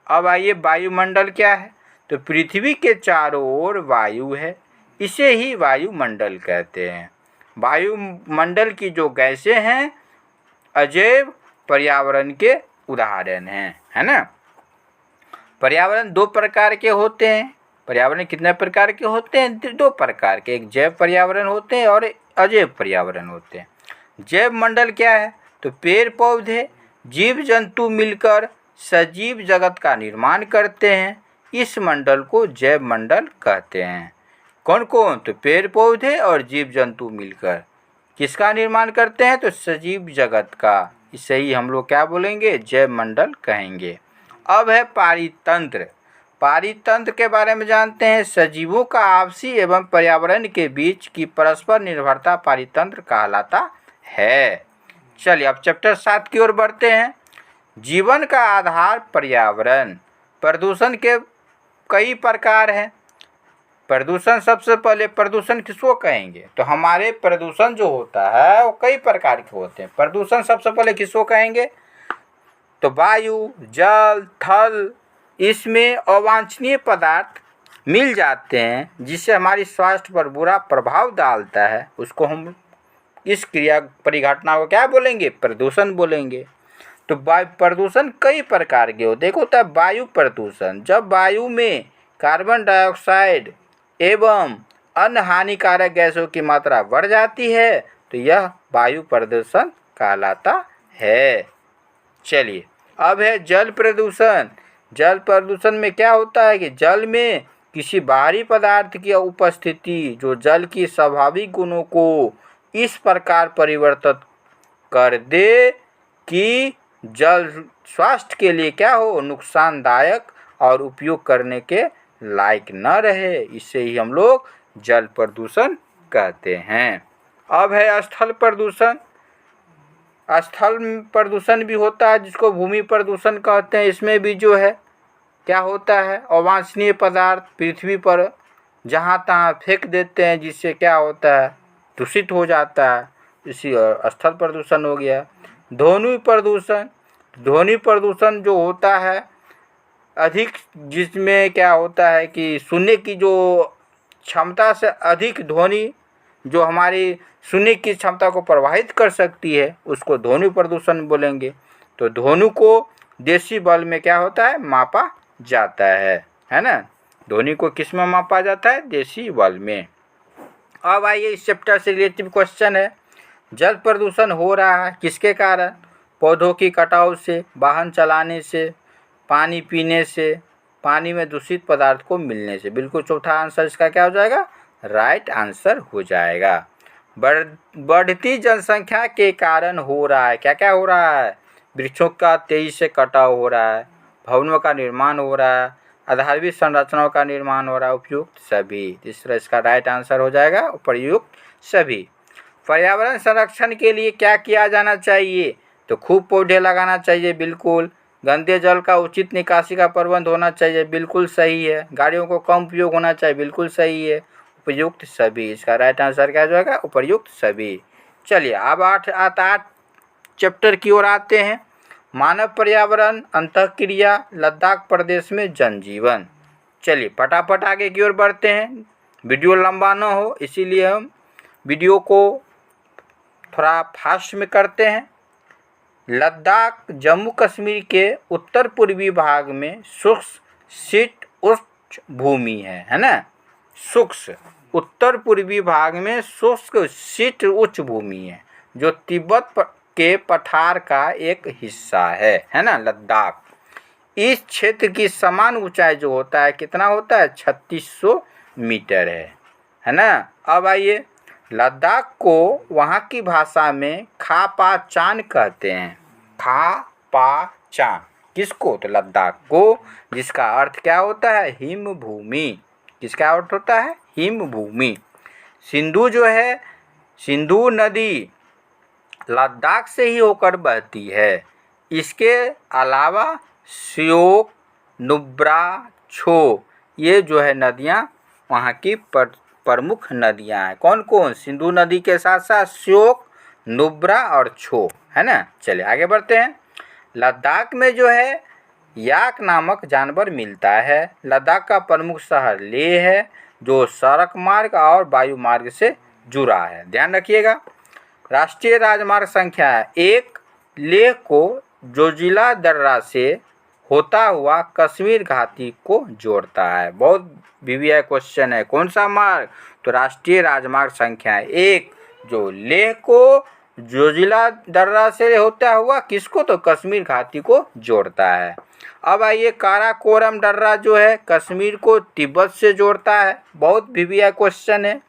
अब आइए, वायुमंडल क्या है? तो पृथ्वी के चारों ओर वायु है, इसे ही वायुमंडल कहते हैं। वायुमंडल की जो गैसें हैं अजैव पर्यावरण के उदाहरण हैं, है ना। पर्यावरण 2 प्रकार के होते हैं। पर्यावरण कितने प्रकार के होते हैं? 2 प्रकार के। एक जैव पर्यावरण होते हैं और अजैव पर्यावरण होते हैं। जैव मंडल क्या है? तो पेड़ पौधे, जीव जंतु मिलकर सजीव जगत का निर्माण करते हैं। इस मंडल को जैव मंडल कहते हैं। कौन कौन? तो पेड़ पौधे और जीव जंतु मिलकर किसका निर्माण करते हैं? तो सजीव जगत का। इसे ही हम लोग क्या बोलेंगे? जैव मंडल कहेंगे। अब है पारितंत्र। पारितंत्र के बारे में जानते हैं। सजीवों का आपसी एवं पर्यावरण के बीच की परस्पर निर्भरता पारितंत्र कहलाता है। चलिए अब चैप्टर 7 की ओर बढ़ते हैं। जीवन का आधार पर्यावरण। प्रदूषण के कई प्रकार हैं। प्रदूषण, सबसे पहले प्रदूषण किसको कहेंगे? तो हमारे प्रदूषण जो होता है वो कई प्रकार के होते हैं। प्रदूषण सबसे पहले किसको कहेंगे? तो वायु, जल, थल, इसमें अवांछनीय पदार्थ मिल जाते हैं जिससे हमारी स्वास्थ्य पर बुरा प्रभाव डालता है, उसको हम इस क्रिया परिघटना को क्या बोलेंगे? प्रदूषण बोलेंगे। तो वायु प्रदूषण कई प्रकार के होते हैं। एक होता है वायु प्रदूषण, जब वायु में कार्बन डाइऑक्साइड एवं अन्य हानिकारक गैसों की मात्रा बढ़ जाती है तो यह वायु प्रदूषण कहलाता है। चलिए, अब है जल प्रदूषण। जल प्रदूषण में क्या होता है कि जल में किसी बाहरी पदार्थ की उपस्थिति जो जल की स्वाभाविक गुणों को इस प्रकार परिवर्तित कर दे कि जल स्वास्थ्य के लिए क्या हो? नुकसानदायक और उपयोग करने के लायक न रहे। इसे ही हम लोग जल प्रदूषण कहते हैं। अब है स्थल प्रदूषण। स्थल प्रदूषण भी होता है जिसको भूमि प्रदूषण कहते हैं। इसमें भी जो है क्या होता है? अवांछनीय पदार्थ पृथ्वी पर जहाँ तहाँ फेंक देते हैं जिससे क्या होता है? दूषित हो जाता है। इसी स्थल प्रदूषण हो गया। ध्वनि प्रदूषण। ध्वनि प्रदूषण जो होता है अधिक, जिसमें क्या होता है कि सुनने की जो क्षमता से अधिक ध्वनि जो हमारी सुनने की क्षमता को प्रभावित कर सकती है उसको ध्वनि प्रदूषण बोलेंगे। तो ध्वनि को डेसिबल में क्या होता है? मापा जाता है ना। ध्वनि को किस में मापा जाता है? डेसिबल में। अब आइए इस चैप्टर से रिलेटिव क्वेश्चन है। जल प्रदूषण हो रहा है किसके कारण? पौधों की कटाव से, वाहन चलाने से, पानी पीने से, पानी में दूषित पदार्थ को मिलने से। बिल्कुल चौथा आंसर इसका क्या हो जाएगा? राइट आंसर हो जाएगा। बढ़ती जनसंख्या के कारण हो रहा है। क्या क्या हो रहा है? वृक्षों का तेजी से कटाव हो रहा है, भवनों का निर्माण हो रहा है, आधारभूत संरचनाओं का निर्माण हो रहा है, उपयुक्त सभी। तीसरा इसका राइट आंसर हो जाएगा उपयुक्त सभी। पर्यावरण संरक्षण के लिए क्या किया जाना चाहिए? तो खूब पौधे लगाना चाहिए, बिल्कुल। गंदे जल का उचित निकासी का प्रबंध होना चाहिए, बिल्कुल सही है। गाड़ियों को कम उपयोग होना चाहिए, बिल्कुल सही है। उपयुक्त सभी, इसका राइट आंसर क्या हो जाएगा? उपयुक्त सभी। चलिए अब 8 चैप्टर की ओर आते हैं। मानव पर्यावरण, अंतःक्रिया, लद्दाख प्रदेश में जनजीवन। चलिए फटाफट आगे की ओर बढ़ते हैं, वीडियो लंबा ना हो इसीलिए हम वीडियो को थोड़ा फास्ट में करते हैं। लद्दाख जम्मू कश्मीर के उत्तर पूर्वी भाग में शुष्क शीत उच्च भूमि है ना। शुष्क उत्तर पूर्वी भाग में शुष्क शीत उच्च भूमि है जो तिब्बत के पठार का एक हिस्सा है ना लद्दाख। इस क्षेत्र की समान ऊंचाई जो होता है कितना होता है? 3600 मीटर है ना। अब आइए, लद्दाख को वहाँ की भाषा में खा पा चान कहते हैं। खा पा चान किसको? तो लद्दाख को, जिसका अर्थ क्या होता है? हिम भूमि। किसका अर्थ होता है? हिम भूमि। सिंधु जो है, सिंधु नदी लद्दाख से ही होकर बहती है। इसके अलावा श्योक, नुब्रा, छो, ये जो है नदियाँ वहाँ की प्रमुख नदियाँ हैं। कौन कौन? सिंधु नदी के साथ साथ श्योक, नुब्रा और छो, है ना। चलिए आगे बढ़ते हैं। लद्दाख में जो है याक नामक जानवर मिलता है। लद्दाख का प्रमुख शहर लेह है जो सड़क मार्ग और वायु मार्ग से जुड़ा है, ध्यान रखिएगा। राष्ट्रीय राजमार्ग संख्या 1 लेह को जोजिला दर्रा से होता हुआ कश्मीर घाटी को जोड़ता है। बहुत वीवीआई क्वेश्चन है। कौन सा मार्ग? तो राष्ट्रीय राजमार्ग संख्या 1 जो लेह को जोजिला दर्रा से होता हुआ किसको? तो कश्मीर घाटी को जोड़ता है। अब आइए, काराकोरम दर्रा जो है कश्मीर को तिब्बत से जोड़ता है। बहुत वीवीआई क्वेश्चन है।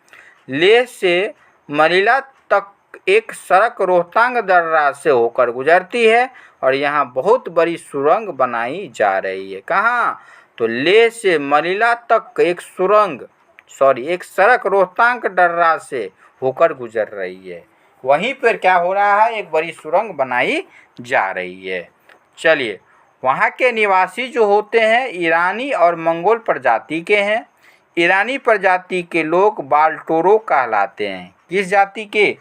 लेह से मनीला तक एक सड़क रोहतांग दर्रा से होकर गुजरती है और यहाँ बहुत बड़ी सुरंग बनाई जा रही है। कहाँ? तो लेह से मनीला तक एक एक सड़क रोहतांग दर्रा से होकर गुजर रही है। वहीं पर क्या हो रहा है? एक बड़ी सुरंग बनाई जा रही है। चलिए, वहाँ के निवासी जो होते हैं ईरानी और मंगोल प्रजाति के हैं। ईरानी प्रजाति के लोग बाल्टोरो कहलाते हैं। किस जाति के?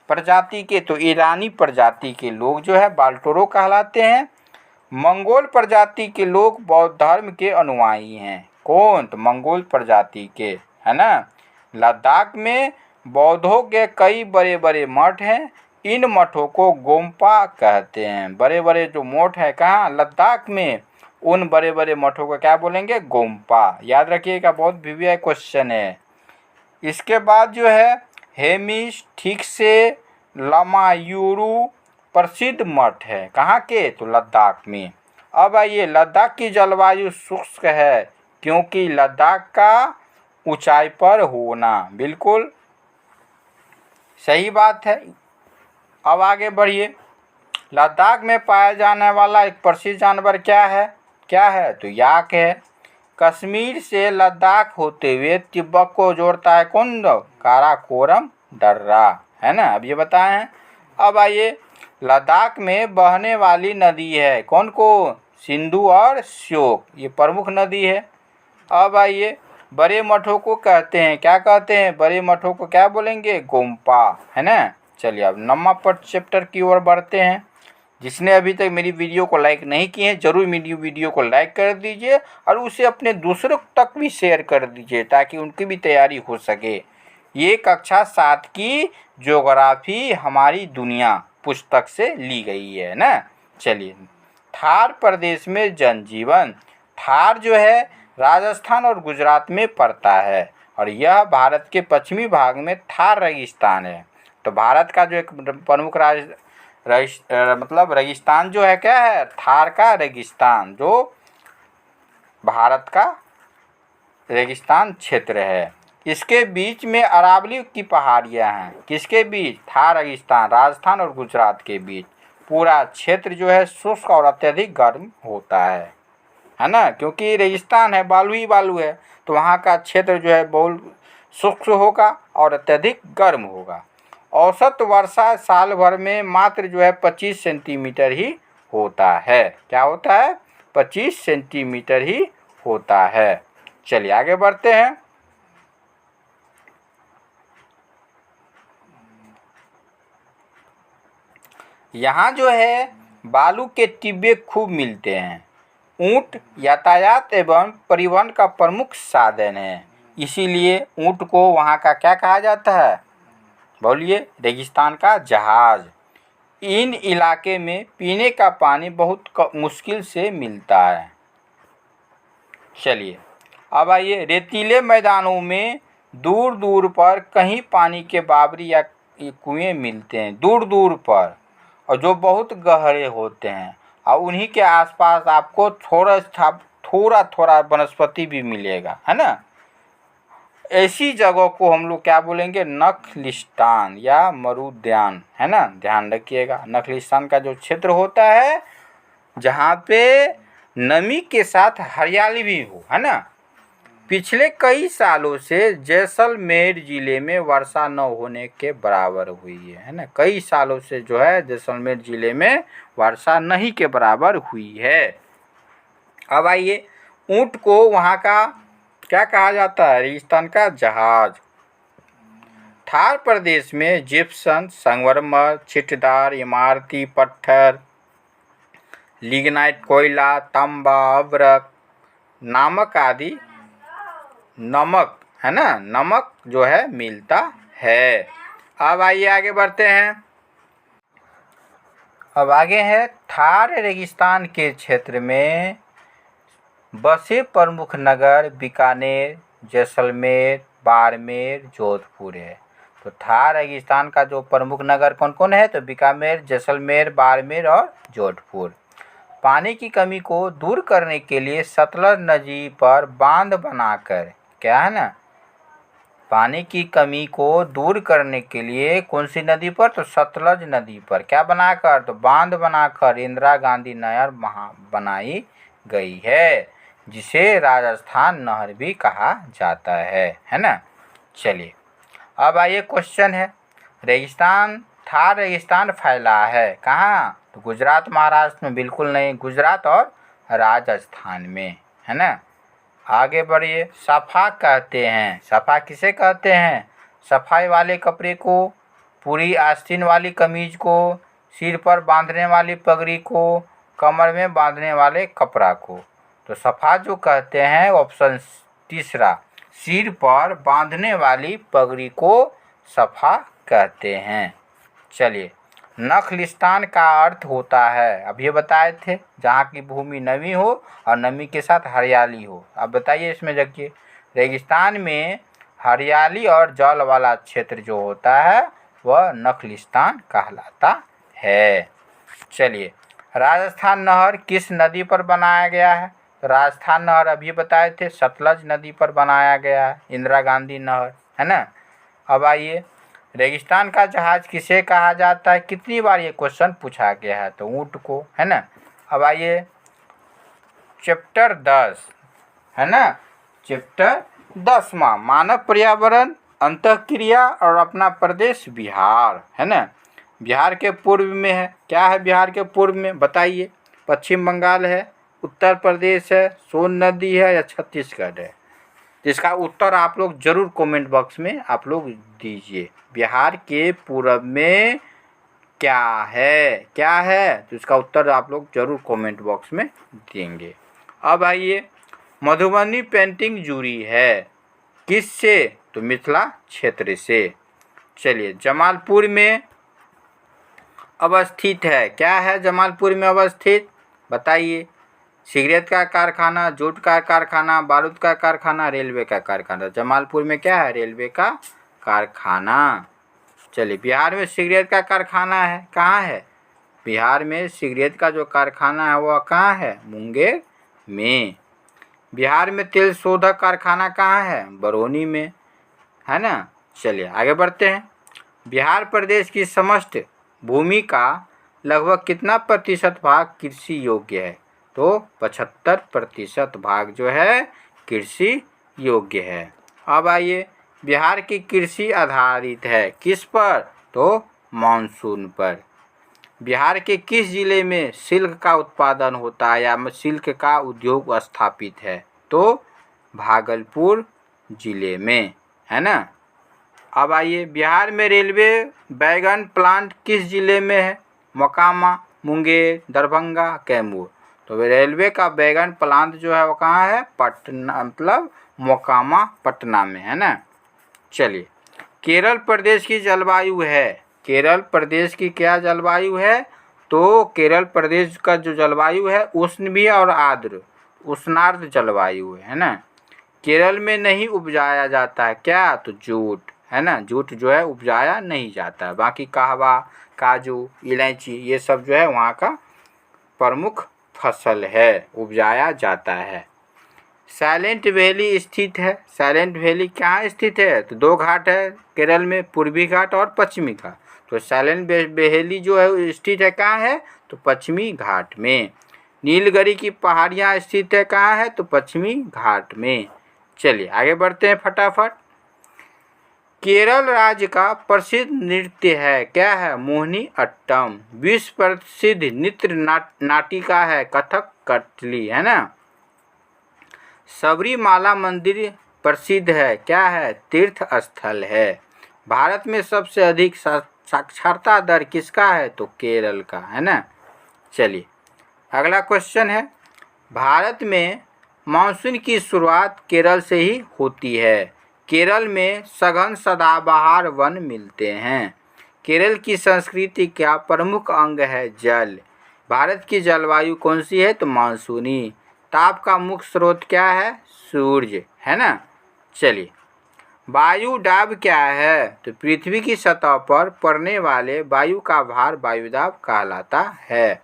प्रजाति के। तो ईरानी प्रजाति के लोग जो है बाल्टोरो कहलाते हैं। मंगोल प्रजाति के लोग बौद्ध धर्म के अनुयायी हैं। कौन? तो मंगोल प्रजाति के, है ना। लद्दाख में बौद्धों के कई बड़े बड़े मठ हैं। इन मठों को गोम्पा कहते हैं। बड़े बड़े जो मठ है कहाँ? लद्दाख में। उन बड़े बड़े मठों को क्या बोलेंगे? गोम्पा। याद रखिएगा, बहुत वीवीआई क्वेश्चन है। इसके बाद जो है हेमिस ठीक से लामायूरू प्रसिद्ध मठ है। कहाँ के? तो लद्दाख में। अब आइए, लद्दाख की जलवायु शुष्क है क्योंकि लद्दाख का ऊंचाई पर होना। बिल्कुल सही बात है। अब आगे बढ़िए। लद्दाख में पाया जाने वाला एक प्रसिद्ध जानवर क्या है? क्या है? तो याक है। कश्मीर से लद्दाख होते हुए तिब्बत को जोड़ता है कौन? काराकोरम दर्रा, है ना। अब ये बताए हैं। अब आइए, लद्दाख में बहने वाली नदी है कौन को? सिंधु और श्योक, ये प्रमुख नदी है। अब आइए, बड़े मठों को कहते हैं, क्या कहते हैं? बड़े मठों को क्या बोलेंगे? गोम्पा, है ना। चलिए, अब 9वां चैप्टर की ओर बढ़ते हैं। जिसने अभी तक मेरी वीडियो को लाइक नहीं किए हैं जरूर मेरी वीडियो को लाइक कर दीजिए और उसे अपने दूसरों तक भी शेयर कर दीजिए ताकि उनकी भी तैयारी हो सके। ये कक्षा 7 की ज्योग्राफी हमारी दुनिया पुस्तक से ली गई है ना। चलिए, थार प्रदेश में जनजीवन। थार जो है राजस्थान और गुजरात में पड़ता है और यह भारत के पश्चिमी भाग में थार रेगिस्तान है। तो भारत का जो एक प्रमुख मतलब रेगिस्तान जो है क्या है? थार का रेगिस्तान, जो भारत का रेगिस्तान क्षेत्र है। इसके बीच में अरावली की पहाड़ियाँ हैं। किसके बीच? थार रेगिस्तान, राजस्थान और गुजरात के बीच। पूरा क्षेत्र जो है शुष्क और अत्यधिक गर्म होता है ना, क्योंकि रेगिस्तान है, बालू ही बालू है, तो वहाँ का क्षेत्र जो है बहुत शुष्क होगा और अत्यधिक गर्म होगा। औसत वर्षा साल भर में मात्र जो है 25 सेंटीमीटर ही होता है। क्या होता है? 25 सेंटीमीटर ही होता है। चलिए आगे बढ़ते हैं। यहाँ जो है बालू के टिब्बे खूब मिलते हैं। ऊँट यातायात एवं परिवहन का प्रमुख साधन है, इसीलिए ऊँट को वहाँ का क्या कहा जाता है? बोलिए। रेगिस्तान का जहाज। इन इलाके में पीने का पानी बहुत मुश्किल से मिलता है। चलिए, अब आइए, रेतीले मैदानों में दूर दूर पर कहीं पानी के बावरी या कुएं मिलते हैं, दूर दूर पर, और जो बहुत गहरे होते हैं और उन्हीं के आसपास आपको थोड़ा थोड़ा वनस्पति भी मिलेगा, है ना। ऐसी जगह को हम लोग क्या बोलेंगे? नखलिस्तान या मरुद्यान, है ना। ध्यान रखिएगा, नखलिस्तान का जो क्षेत्र होता है जहाँ पे नमी के साथ हरियाली भी हो, है ना। पिछले कई सालों से जैसलमेर जिले में वर्षा न होने के बराबर हुई है ना। कई सालों से जो है जैसलमेर जिले में वर्षा नहीं के बराबर हुई है। अब आइए, ऊँट को वहाँ का क्या कहा जाता है? रेगिस्तान का जहाज। थार प्रदेश में जिप्सम, संगमरमर, छिटदार इमारती पत्थर, लिग्नाइट कोयला, तांबा, अभ्रक, नमक आदि, नमक, है ना, नमक जो है मिलता है। अब आइए आगे बढ़ते हैं। अब आगे है थार रेगिस्तान के क्षेत्र में बसे प्रमुख नगर बीकानेर, जैसलमेर, बाड़मेर, जोधपुर है। तो थार रेगिस्तान का जो प्रमुख नगर कौन कौन है? तो बीकानेर, जैसलमेर, बाड़मेर और जोधपुर। पानी की कमी को दूर करने के लिए सतलज नदी पर बांध बनाकर, क्या है ना, पानी की कमी को दूर करने के लिए कौन सी नदी पर? तो सतलज नदी पर क्या बनाकर? तो बांध बनाकर इंदिरा गांधी नहर बनाई गई है, जिसे राजस्थान नहर भी कहा जाता है ना। चलिए, अब आइए क्वेश्चन है। रेगिस्तान थार रेगिस्तान फैला है कहाँ? तो गुजरात महाराष्ट्र में बिल्कुल नहीं, गुजरात और राजस्थान में, है ना। आगे बढ़िए। सफ़ा कहते हैं, सफ़ा किसे कहते हैं? सफाई वाले कपड़े को, पूरी आस्तीन वाली कमीज को, सिर पर बांधने वाली पगड़ी को, कमर में बांधने वाले कपड़ा को। तो सफ़ा जो कहते हैं ऑप्शन तीसरा, सिर पर बांधने वाली पगड़ी को सफ़ा कहते हैं। चलिए, नखलिस्तान का अर्थ होता है, अब ये बताए थे, जहाँ की भूमि नमी हो और नमी के साथ हरियाली हो। अब बताइए इसमें देखिए, रेगिस्तान में हरियाली और जल वाला क्षेत्र जो होता है वह नखलिस्तान कहलाता है। चलिए, राजस्थान नहर किस नदी पर बनाया गया है? तो राजस्थान नहर अभी बताए थे, सतलज नदी पर बनाया गया है, इंदिरा गांधी नहर, है ना। अब आइए, रेगिस्तान का जहाज किसे कहा जाता है? कितनी बार ये क्वेश्चन पूछा गया है? तो ऊँट को, है ना। अब आइए, चैप्टर 10, है ना, चैप्टर 10वां, मानव पर्यावरण, अंतःक्रिया और अपना प्रदेश बिहार, है ना। बिहार के पूर्व में है, क्या है बिहार के पूर्व में बताइए? पश्चिम बंगाल है, उत्तर प्रदेश है, सोन नदी है या छत्तीसगढ़ है? जिसका उत्तर आप लोग जरूर कमेंट बॉक्स में आप लोग दीजिए। बिहार के पूर्व में क्या है, क्या है? तो इसका उत्तर आप लोग जरूर कमेंट बॉक्स में देंगे। अब आइए, मधुबनी पेंटिंग जुड़ी है किससे? तो मिथिला क्षेत्र से। चलिए, जमालपुर में अवस्थित है, क्या है जमालपुर में अवस्थित? बताइए। सिगरेट का कारखाना, जूट का कारखाना, बारूद का कारखाना, रेलवे का कारखाना। जमालपुर में क्या है? रेलवे का कारखाना। चलिए, बिहार में सिगरेट का कारखाना है, कहाँ है? बिहार में सिगरेट का जो कारखाना है वह कहाँ है? मुंगेर में। बिहार में तेल शोधक कारखाना कहाँ है? बरौनी में, है ना। चलिए आगे बढ़ते हैं। बिहार प्रदेश की समस्त भूमि का लगभग कितना प्रतिशत भाग कृषि योग्य है? तो 75% भाग जो है कृषि योग्य है। अब आइए, बिहार की कृषि आधारित है किस पर? तो मानसून पर। बिहार के किस जिले में सिल्क का उत्पादन होता है या सिल्क का उद्योग स्थापित है? तो भागलपुर जिले में, है ना। अब आइए, बिहार में रेलवे वैगन प्लांट किस जिले में है? मोकामा, मुंगेर, दरभंगा, कैमूर। तो रेलवे का वैगन प्लांट जो है वो कहाँ है? पटना, मतलब मोकामा पटना में, है ना। चलिए, केरल प्रदेश की जलवायु है, केरल प्रदेश की क्या जलवायु है? तो केरल प्रदेश का जो जलवायु है उष्ण भी और आर्द्र, उष्णार्द्र जलवायु है ना। केरल में नहीं उपजाया जाता है क्या? तो जूट, है ना। जूट जो है उपजाया नहीं जाता है, बाकी कहवा, काजू, इलायची ये सब जो है वहाँ का प्रमुख फसल है, उपजाया जाता है। साइलेंट वैली स्थित है, साइलेंट वैली कहाँ स्थित है? तो दो घाट है केरल में, पूर्वी घाट और पश्चिमी घाट। तो साइलेंट वैली जो है स्थित है कहाँ है? तो पश्चिमी घाट में। नीलगिरी की पहाड़ियाँ स्थित है कहाँ है? तो पश्चिमी घाट में। चलिए आगे बढ़ते हैं फटाफट। केरल राज्य का प्रसिद्ध नृत्य है, क्या है? मोहिनी अट्टम। विश्व प्रसिद्ध नृत्य नाटिका है कथक कथकली, है ना। सबरीमाला मंदिर प्रसिद्ध है, क्या है? तीर्थ स्थल है। भारत में सबसे अधिक साक्षरता दर किसका है? तो केरल का, है ना। चलिए अगला क्वेश्चन है, भारत में मानसून की शुरुआत केरल से ही होती है। केरल में सघन सदाबहार वन मिलते हैं। केरल की संस्कृति का प्रमुख अंग है जल। भारत की जलवायु कौन सी है? तो मानसूनी। ताप का मुख्य स्रोत क्या है? सूर्य, है ना। चलिए, वायु दाब क्या है? तो पृथ्वी की सतह पर पड़ने वाले वायु का भार वायुदाब कहलाता है।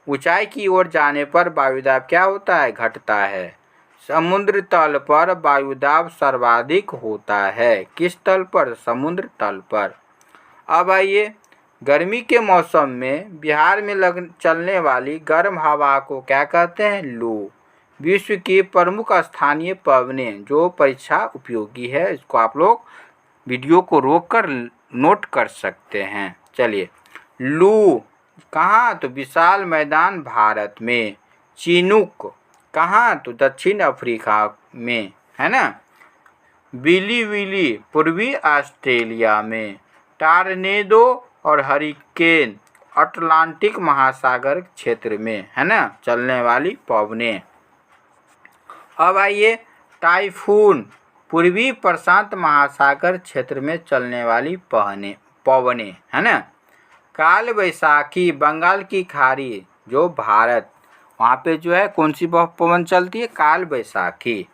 ऊंचाई की ओर जाने पर वायुदाब क्या होता है? घटता है। समुद्र तल पर वायुदाब सर्वाधिक होता है, किस तल पर? समुद्र तल पर। अब आइए, गर्मी के मौसम में बिहार में चलने वाली गर्म हवा को क्या कहते हैं? लू। विश्व की प्रमुख स्थानीय पवनें जो परीक्षा उपयोगी है, इसको आप लोग वीडियो को रोककर नोट कर सकते हैं। चलिए, लू कहाँ? तो विशाल मैदान भारत में। चिनूक कहाँ? तो दक्षिण अफ्रीका में, है ना। विली विली पूर्वी ऑस्ट्रेलिया में। टॉर्नेडो और हरिकेन अटलांटिक महासागर क्षेत्र में, है ना, चलने वाली पवनें। अब आइए, टाइफून पूर्वी प्रशांत महासागर क्षेत्र में चलने वाली पवनें, है ना। काल वैशाखी बंगाल की खाड़ी जो भारत, वहाँ पे जो है कौन सी पवन चलती है? काल वैशाखी।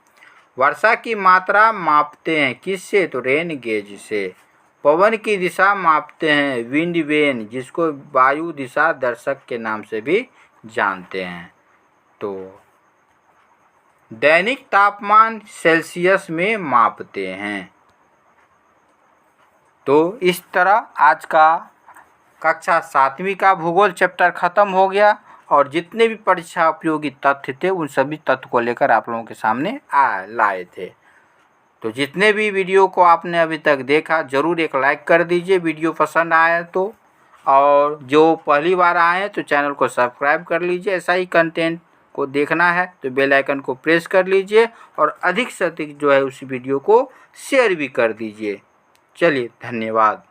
वर्षा की मात्रा मापते हैं किससे? तो रेन गेज से। पवन की दिशा मापते हैं विंड वेन, जिसको वायु दिशा दर्शक के नाम से भी जानते हैं। तो दैनिक तापमान सेल्सियस में मापते हैं। तो इस तरह आज का कक्षा 7वीं का भूगोल चैप्टर ख़त्म हो गया और जितने भी परीक्षा उपयोगी तथ्य थे उन सभी तथ्य को लेकर आप लोगों के सामने लाए थे। तो जितने भी वीडियो को आपने अभी तक देखा ज़रूर एक लाइक कर दीजिए वीडियो पसंद आया तो, और जो पहली बार आए हैं तो चैनल को सब्सक्राइब कर लीजिए। ऐसा ही कंटेंट को देखना है तो बेल आइकन को प्रेस कर लीजिए और अधिक से अधिक जो है उस वीडियो को शेयर भी कर दीजिए। चलिए, धन्यवाद।